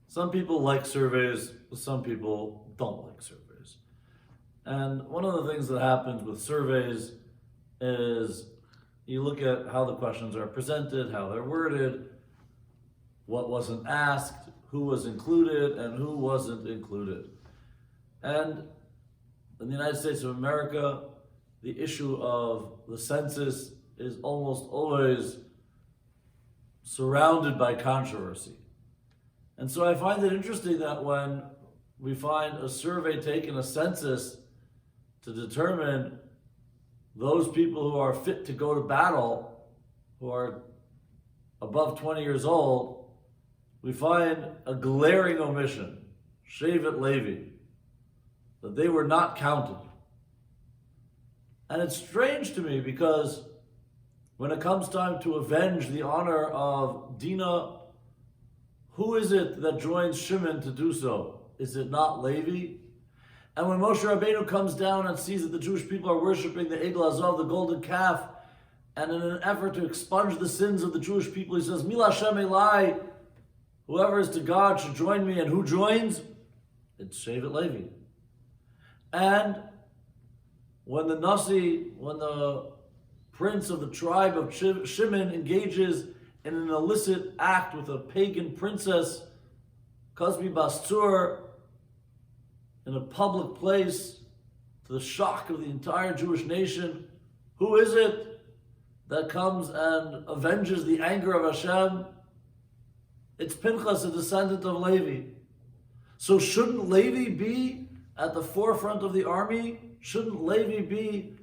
Some people like surveys, some people don't like surveys. And one of the things that happens with surveys is you look at how the questions are presented, how they're worded, what wasn't asked, who was included, and who wasn't included. And in the United States of America, the issue of the census is almost always surrounded by controversy. And so I find it interesting that when we find a survey taken, a census, to determine those people who are fit to go to battle, who are above 20 years old, we find a glaring omission, Shevet Levi, that they were not counted. And it's strange to me because when it comes time to avenge the honor of Dinah, who is it that joins Shimon to do so? Is it not Levi? And when Moshe Rabbeinu comes down and sees that the Jewish people are worshiping the Egel Hazav, the golden calf, and in an effort to expunge the sins of the Jewish people, he says, Mila Hashem Elai, whoever is to God should join me. And who joins? It's Shevet Levi. And when the prince of the tribe of Shimon engages in an illicit act with a pagan princess, Kazmi Bastur, in a public place, to the shock of the entire Jewish nation, who is it that comes and avenges the anger of Hashem? It's Pinchas, a descendant of Levi. So shouldn't Levi be at the forefront of the army? Shouldn't Levi be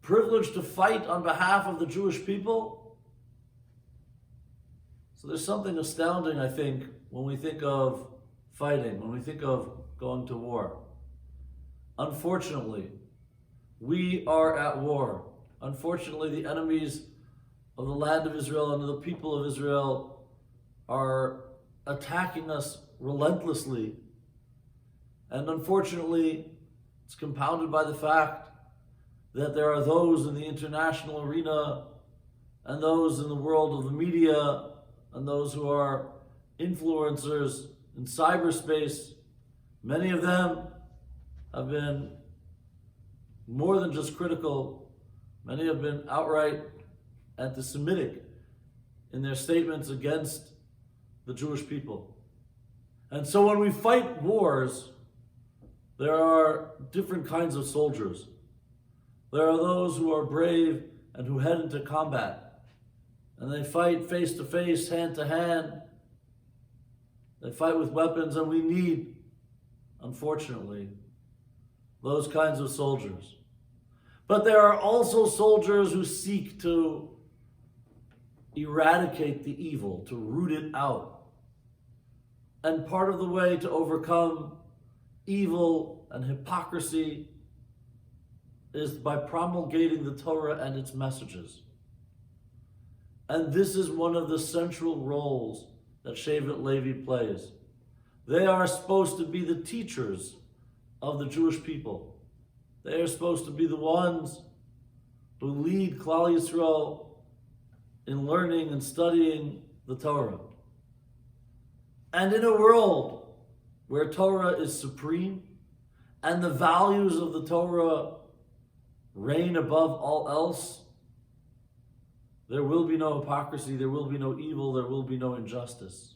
privileged to fight on behalf of the Jewish people? So there's something astounding, I think, when we think of fighting, when we think of going to war. Unfortunately, we are at war. Unfortunately, the enemies of the land of Israel and of the people of Israel are attacking us relentlessly. And unfortunately, it's compounded by the fact that there are those in the international arena and those in the world of the media and those who are influencers in cyberspace. Many of them have been more than just critical. Many have been outright anti-Semitic in their statements against the Jewish people. And so when we fight wars, there are different kinds of soldiers. There are those who are brave and who head into combat. And they fight face to face, hand to hand. They fight with weapons, and we need, unfortunately, those kinds of soldiers. But there are also soldiers who seek to eradicate the evil, to root it out. And part of the way to overcome evil and hypocrisy is by promulgating the Torah and its messages. And this is one of the central roles that Shevet Levi plays. They are supposed to be the teachers of the Jewish people. They are supposed to be the ones who lead Klal Yisrael in learning and studying the Torah. And in a world where Torah is supreme and the values of the Torah reign above all else, there will be no hypocrisy, there will be no evil, there will be no injustice.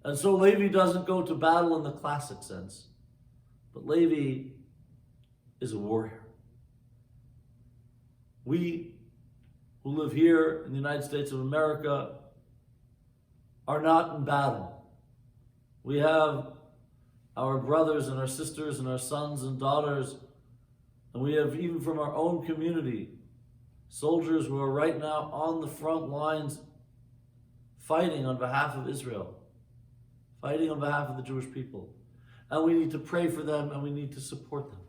And so Levi doesn't go to battle in the classic sense, but Levi is a warrior. We who live here in the United States of America are not in battle. We have our brothers and our sisters and our sons and daughters, and we have even from our own community, soldiers who are right now on the front lines fighting on behalf of Israel, fighting on behalf of the Jewish people. And we need to pray for them and we need to support them.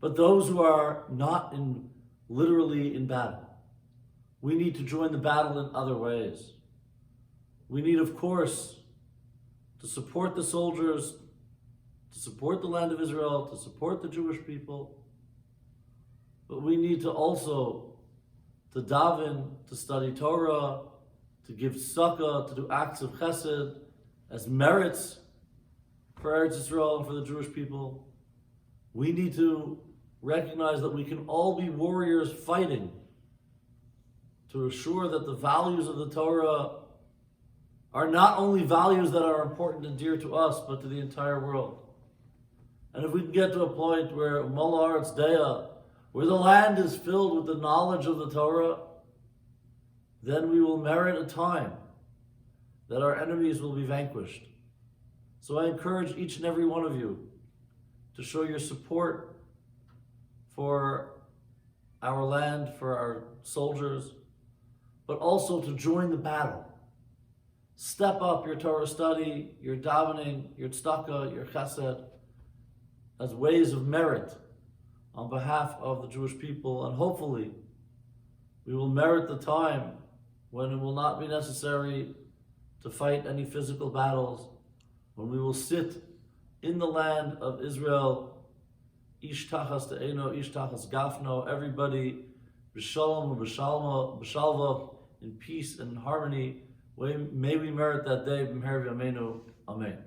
But those who are not literally in battle, we need to join the battle in other ways. We need, of course, to support the soldiers, to support the land of Israel, to support the Jewish people. But we need to also to daven, to study Torah, to give tzedakah, to do acts of chesed, as merits for Eretz Israel and for the Jewish people. We need to recognize that we can all be warriors fighting to assure that the values of the Torah are not only values that are important and dear to us, but to the entire world. And if we can get to a point where Mol Haaretz Deya, where the land is filled with the knowledge of the Torah, then we will merit a time that our enemies will be vanquished. So I encourage each and every one of you to show your support for our land, for our soldiers, but also to join the battle. Step up your Torah study, your davening, your tzedakah, your chesed, as ways of merit on behalf of the Jewish people, and hopefully we will merit the time when it will not be necessary to fight any physical battles, when we will sit in the land of Israel, ish tachas te'eno, ish tachas gafno, everybody b'shalom b'shalva, in peace and harmony. May we merit that day. B'mher v'yameinu. Amen.